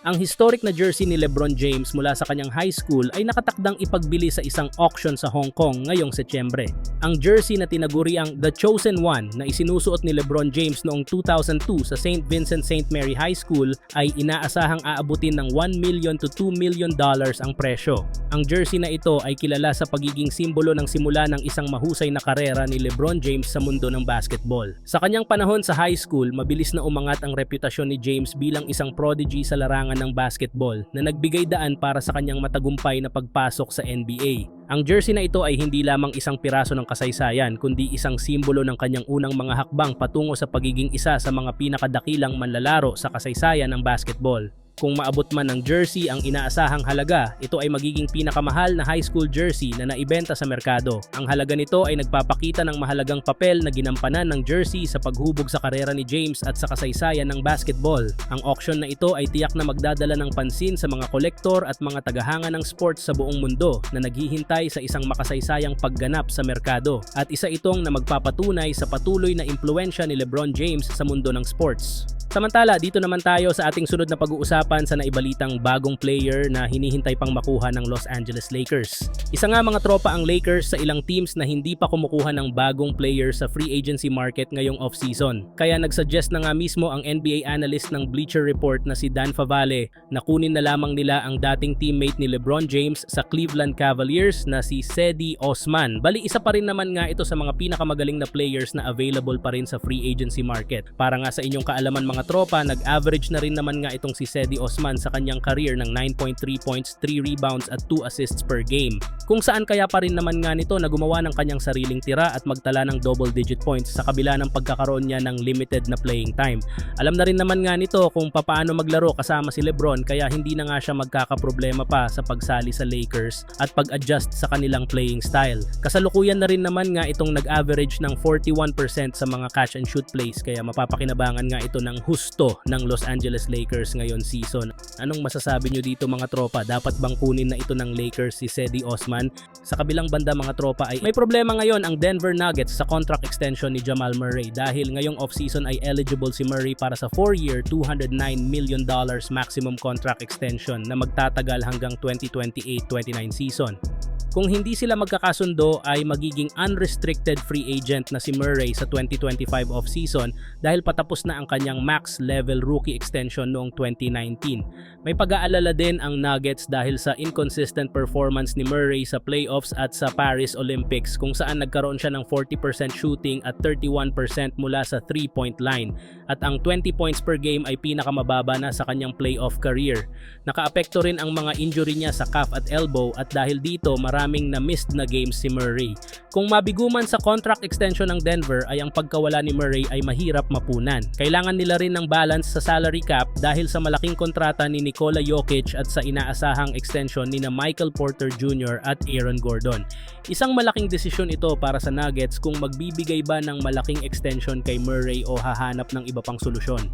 Ang historic na jersey ni LeBron James mula sa kanyang high school ay nakatakdang ipagbili sa isang auction sa Hong Kong ngayong Setyembre. Ang jersey na tinaguriang The Chosen One na isinusuot ni LeBron James noong 2002 sa St. Vincent St. Mary High School ay inaasahang aabutin ng $1 million to $2 million ang presyo. Ang jersey na ito ay kilala sa pagiging simbolo ng simula ng isang mahusay na karera ni LeBron James sa mundo ng basketball. Sa kanyang panahon sa high school, mabilis na umangat ang reputasyon ni James bilang isang prodigy sa larangan ng basketball na nagbigay daan para sa kanyang matagumpay na pagpasok sa NBA. Ang jersey na ito ay hindi lamang isang piraso ng kasaysayan kundi isang simbolo ng kanyang unang mga hakbang patungo sa pagiging isa sa mga pinakadakilang manlalaro sa kasaysayan ng basketball. Kung maabot man ng jersey ang inaasahang halaga, ito ay magiging pinakamahal na high school jersey na naibenta sa merkado. Ang halaga nito ay nagpapakita ng mahalagang papel na ginampanan ng jersey sa paghubog sa karera ni James at sa kasaysayan ng basketball. Ang auction na ito ay tiyak na magdadala ng pansin sa mga kolektor at mga tagahanga ng sports sa buong mundo na naghihintay sa isang makasaysayang pagganap sa merkado. At isa itong na magpapatunay sa patuloy na impluwensya ni LeBron James sa mundo ng sports. Samantala, dito naman tayo sa ating sunod na pag-uusapan sa naibalitang bagong player na hinihintay pang makuha ng Los Angeles Lakers. Isa nga mga tropa ang Lakers sa ilang teams na hindi pa kumukuha ng bagong player sa free agency market ngayong off-season. Kaya nagsuggest na nga mismo ang NBA analyst ng Bleacher Report na si Dan Favale na kunin na lamang nila ang dating teammate ni LeBron James sa Cleveland Cavaliers na si Cedi Osman. Bali, isa pa rin naman nga ito sa mga pinakamagaling na players na available pa rin sa free agency market. Para nga sa inyong kaalaman mga tropa, nag-average na rin naman nga itong si Cedi Osman sa kanyang career ng 9.3 points, 3 rebounds at 2 assists per game. Kung saan kaya pa rin naman nga nito na gumawa ng kanyang sariling tira at magtala ng double-digit points sa kabila ng pagkakaroon niya ng limited na playing time. Alam na rin naman nga nito kung paano maglaro kasama si LeBron kaya hindi na nga siya magkakaproblema pa sa pagsali sa Lakers at pag-adjust sa kanilang playing style. Kasalukuyan na rin naman nga itong nag-average ng 41% sa mga catch and shoot plays kaya mapapakinabangan nga ito ng husto ng Los Angeles Lakers ngayon season. Anong masasabi nyo dito mga tropa? Dapat bang kunin na ito ng Lakers si Cedi Osman? Sa kabilang banda mga tropa ay may problema ngayon ang Denver Nuggets sa contract extension ni Jamal Murray dahil ngayong offseason ay eligible si Murray para sa 4-year $209 million maximum contract extension na magtatagal hanggang 2028-29 season. Kung hindi sila magkakasundo ay magiging unrestricted free agent na si Murray sa 2025 off-season dahil patapos na ang kanyang max level rookie extension noong 2019. May pag-aalala din ang Nuggets dahil sa inconsistent performance ni Murray sa playoffs at sa Paris Olympics kung saan nagkaroon siya ng 40% shooting at 31% mula sa 3-point line at ang 20 points per game ay pinakamababa na sa kanyang playoff career. Nakaapekto rin ang mga injury niya sa calf at elbow at dahil dito maraming na-missed na games si Murray. Kung mabiguman sa contract extension ng Denver ay ang pagkawala ni Murray ay mahirap mapunan. Kailangan nila rin ng balance sa salary cap dahil sa malaking kontrata ni Nikola Jokic at sa inaasahang extension ni na Michael Porter Jr. at Aaron Gordon. Isang malaking desisyon ito para sa Nuggets kung magbibigay ba ng malaking extension kay Murray o hahanap ng iba pang solusyon.